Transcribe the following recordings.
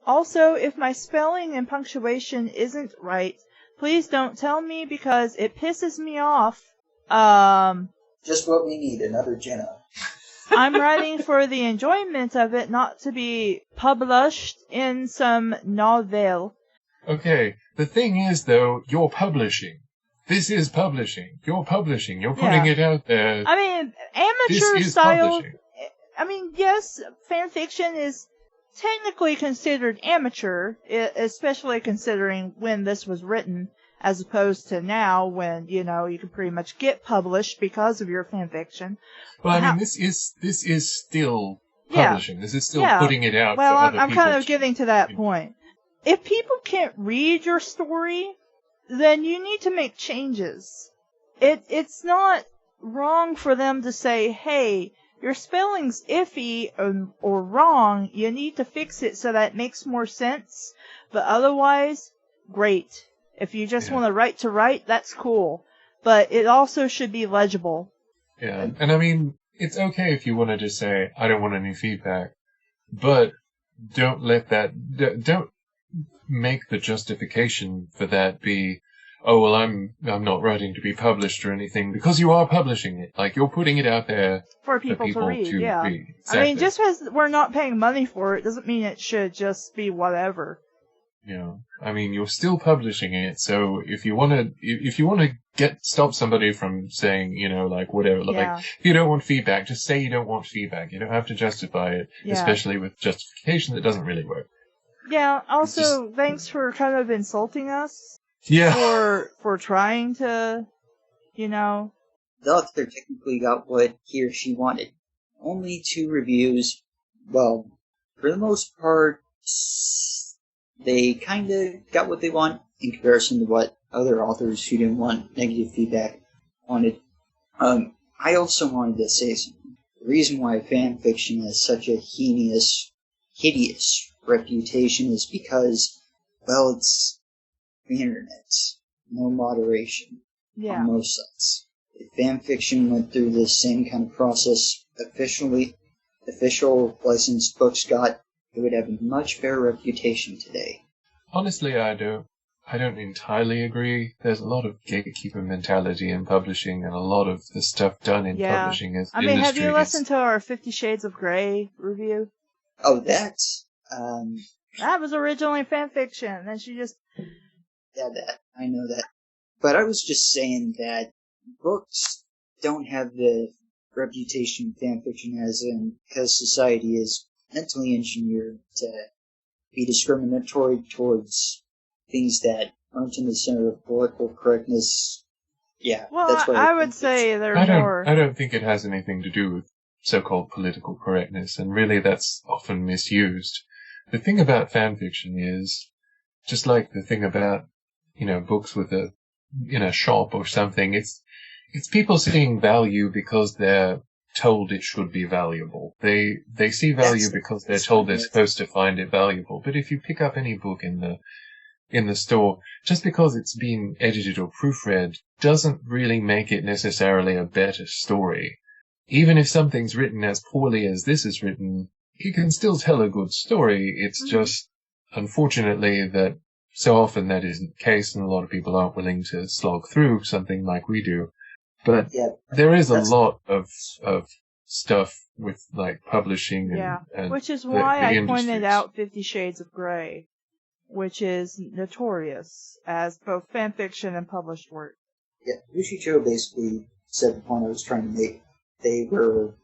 Also, if my spelling and punctuation isn't right, please don't tell me because it pisses me off. Just what we need, another Jenna. I'm writing for the enjoyment of it, not to be published in some novel. Okay, the thing is, though, you're publishing. This is publishing. You're publishing. You're putting it out there. I mean, This amateur is style. publishing. I mean, yes, fan fiction is technically considered amateur, especially considering when this was written, as opposed to now when, you know, you can pretty much get published because of your fan fiction. Well, I mean, this is still publishing. Yeah. This is still putting it out well, for other people. I'm kind of getting to that point. If people can't read your story, then you need to make changes. It's not wrong for them to say, hey, your spelling's iffy or wrong, you need to fix it so that it makes more sense. But otherwise, great. If you just want to write, that's cool. But it also should be legible. Yeah, and I mean, it's okay if you want to just say, I don't want any feedback. But don't don't make the justification for that be, oh, well, I'm not writing to be published or anything, because you are publishing it. Like, you're putting it out there for people to read. Exactly. I mean, just because we're not paying money for it doesn't mean it should just be whatever. Yeah, I mean, you're still publishing it, so if you want to stop somebody from saying, you know, like, whatever, like, if you don't want feedback, just say you don't want feedback. You don't have to justify it, especially with justification that doesn't really work. Yeah, also, thanks for kind of insulting us. Yeah. For trying to, you know. The author technically got what he or she wanted. Only 2 reviews. Well, for the most part, they kind of got what they want in comparison to what other authors who didn't want negative feedback wanted. I also wanted to say something. The reason why fan fiction has such a hideous reputation is because, well, it's the internet. No moderation on most sites. If fan fiction went through the same kind of process official licensed books got, it would have a much better reputation today. Honestly, I don't entirely agree. There's a lot of gatekeeper mentality in publishing, and a lot of the stuff done in publishing is I mean, have you listened to our 50 Shades of Grey review? Oh, that was originally fan fiction, and she just... Yeah, I know that. But I was just saying that books don't have the reputation fan fiction has because society is mentally engineered to be discriminatory towards things that aren't in the center of political correctness. Yeah, well, that's what I would say they're more... I don't think it has anything to do with so-called political correctness, and really that's often misused. The thing about fan fiction is, just like the thing about, you know, books in a shop or something, it's people seeing value because they're told it should be valuable. They see value because they're told they're supposed to find it valuable. But if you pick up any book in the store, just because it's been edited or proofread doesn't really make it necessarily a better story. Even if something's written as poorly as this is written, it can still tell a good story. It's just, unfortunately, that so often that isn't the case, and a lot of people aren't willing to slog through something like we do. But there is a lot of stuff with, like, publishing and which is why I pointed out 50 Shades of Grey, which is notorious as both fanfiction and published work. Yeah, Hushicho basically said the point I was trying to make. They were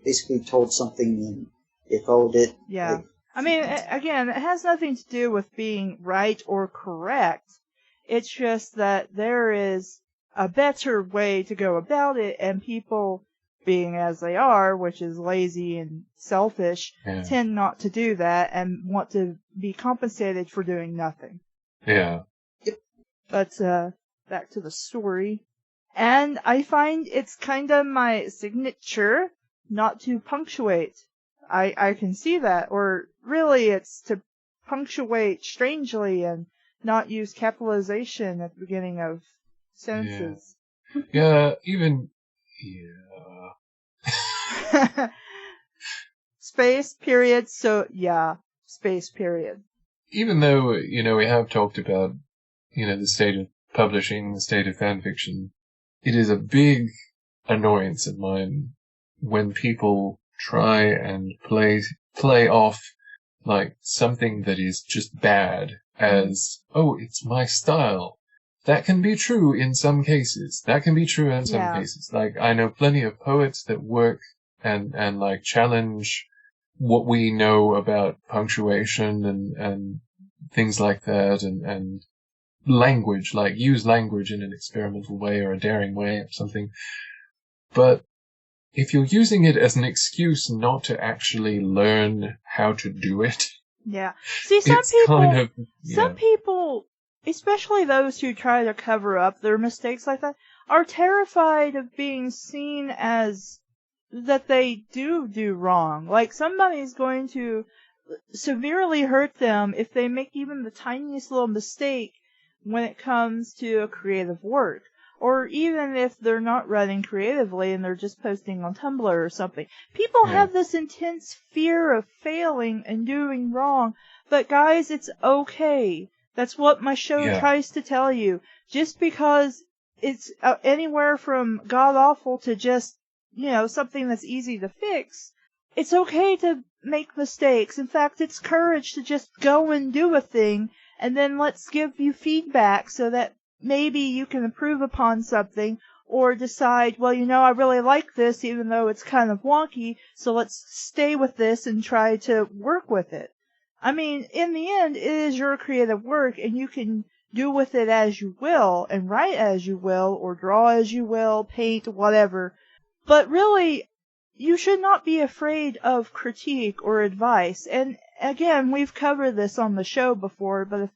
basically told something and they followed it. Yeah. Like, I mean, again, it has nothing to do with being right or correct. It's just that there is a better way to go about it, and people, being as they are, which is lazy and selfish, tend not to do that and want to be compensated for doing nothing. Yeah. But, back to the story. And I find it's kind of my signature not to punctuate. I can see that, or really it's to punctuate strangely and not use capitalization at the beginning of sentences. Yeah, Space, period, so, space, period. even though, we have talked about, the state of publishing, the state of fanfiction, it is a big annoyance of mine when people try and play off like something that is just bad as, oh, it's my style. That can be true in some cases. Like, I know plenty of poets that work and like challenge what we know about punctuation and things like that and language, like use language in an experimental way or a daring way or something. But if you're using it as an excuse not to actually learn how to do it, yeah. See, some people, especially those who try to cover up their mistakes like that, are terrified of being seen as that they do wrong. Like, somebody's going to severely hurt them if they make even the tiniest little mistake when it comes to a creative work. Or even if they're not writing creatively and they're just posting on Tumblr or something. People have this intense fear of failing and doing wrong. But guys, it's okay. That's what my show tries to tell you. Just because it's anywhere from god-awful to just, something that's easy to fix, it's okay to make mistakes. In fact, it's courage to just go and do a thing, and then let's give you feedback so that maybe you can improve upon something, or decide, well, I really like this even though it's kind of wonky, so let's stay with this and try to work with it. I mean, in the end, it is your creative work, and you can do with it as you will, and write as you will, or draw as you will, paint, whatever. But really, you should not be afraid of critique or advice. And again, we've covered this on the show before, but if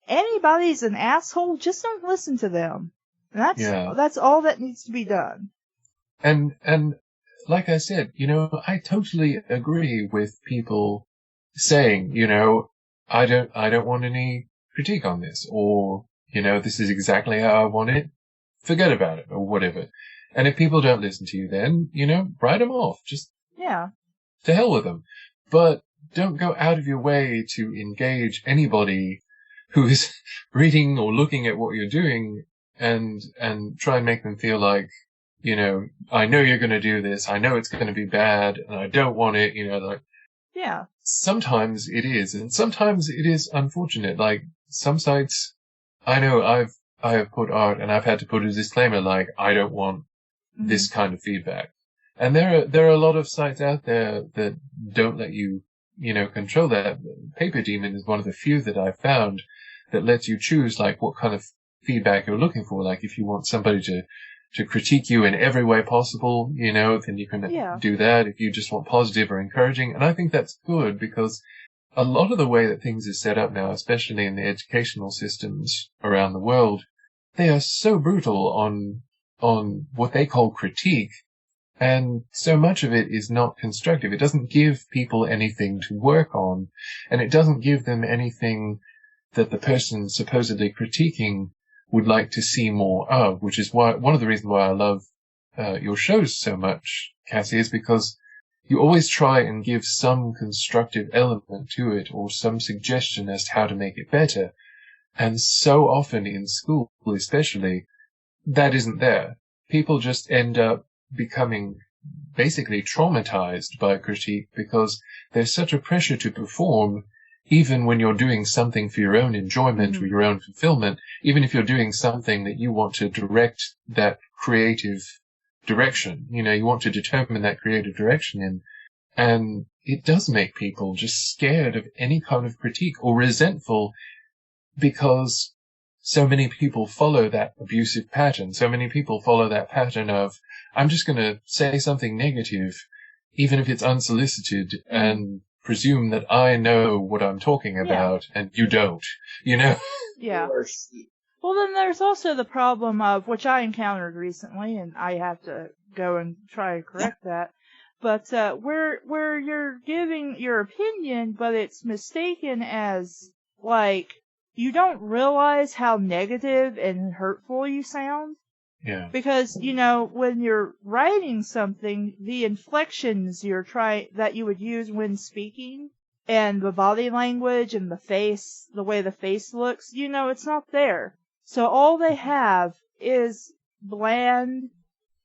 anybody's an asshole, just don't listen to them. And that's all that needs to be done. And like I said, I totally agree with people saying, I don't want any critique on this, or, this is exactly how I want it. Forget about it, or whatever. And if people don't listen to you, then, write them off. Just to hell with them. But don't go out of your way to engage anybody who is reading or looking at what you're doing and try and make them feel like, I know you're going to do this. I know it's going to be bad and I don't want it, Sometimes it is, and sometimes it is unfortunate. Like, some sites, I know I have put art and I've had to put a disclaimer like, I don't want this kind of feedback. And there are a lot of sites out there that don't let you, control that. Paper Demon is one of the few that I've found that lets you choose, like, what kind of feedback you're looking for. Like, if you want somebody to critique you in every way possible, then you can do that. If you just want positive or encouraging. And I think that's good, because a lot of the way that things are set up now, especially in the educational systems around the world, they are so brutal on what they call critique. And so much of it is not constructive. It doesn't give people anything to work on, and it doesn't give them anything that the person supposedly critiquing would like to see more of, which is why one of the reasons why I love your shows so much, Cassie, is because you always try and give some constructive element to it, or some suggestion as to how to make it better. And so often in school, especially, that isn't there. People just end up becoming basically traumatized by critique because there's such a pressure to perform, even when you're doing something for your own enjoyment or your own fulfillment, even if you're doing something that you want to direct that creative direction, you want to determine that creative direction in. And it does make people just scared of any kind of critique, or resentful, because so many people follow that abusive pattern. So many people follow that pattern of, I'm just going to say something negative, even if it's unsolicited, and presume that I know what I'm talking about, and you don't, Yeah. Well, then there's also the problem of, which I encountered recently, and I have to go and try and correct that, but where you're giving your opinion, but it's mistaken as, like, you don't realize how negative and hurtful you sound. Yeah. Because, when you're writing something, the inflections that you would use when speaking and the body language and the way the face looks, it's not there. So all they have is bland,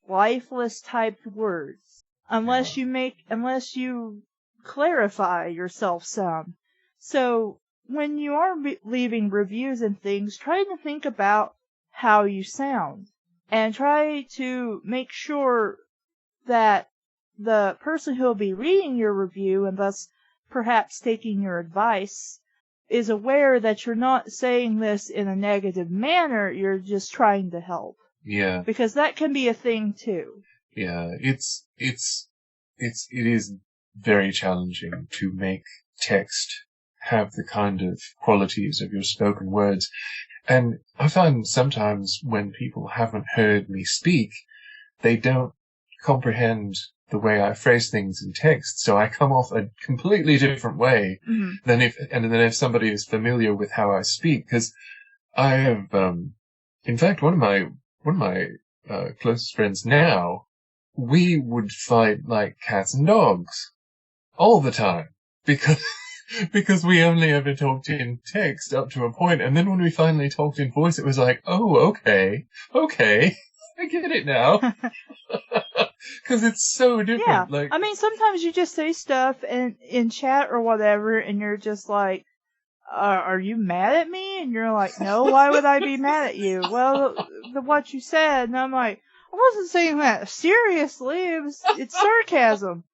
lifeless typed words. Unless you clarify yourself some. So when you are leaving reviews and things, try to think about how you sound. And try to make sure that the person who will be reading your review and thus perhaps taking your advice is aware that you're not saying this in a negative manner, you're just trying to help. Yeah. Because that can be a thing too. Yeah, it is very challenging to make text have the kind of qualities of your spoken words. And I find sometimes when people haven't heard me speak, they don't comprehend the way I phrase things in text, so I come off a completely different way than if somebody is familiar with how I speak. Because I have, in fact, one of my closest friends now, we would fight like cats and dogs all the time because we only ever talked in text up to a point, and then when we finally talked in voice, it was like, oh, okay, I get it now. Because it's so different. Yeah, I mean, sometimes you just say stuff in chat or whatever, and you're just like, are you mad at me? And you're like, no, why would I be mad at you? Well, what you said, and I'm like, I wasn't saying that seriously, it's sarcasm.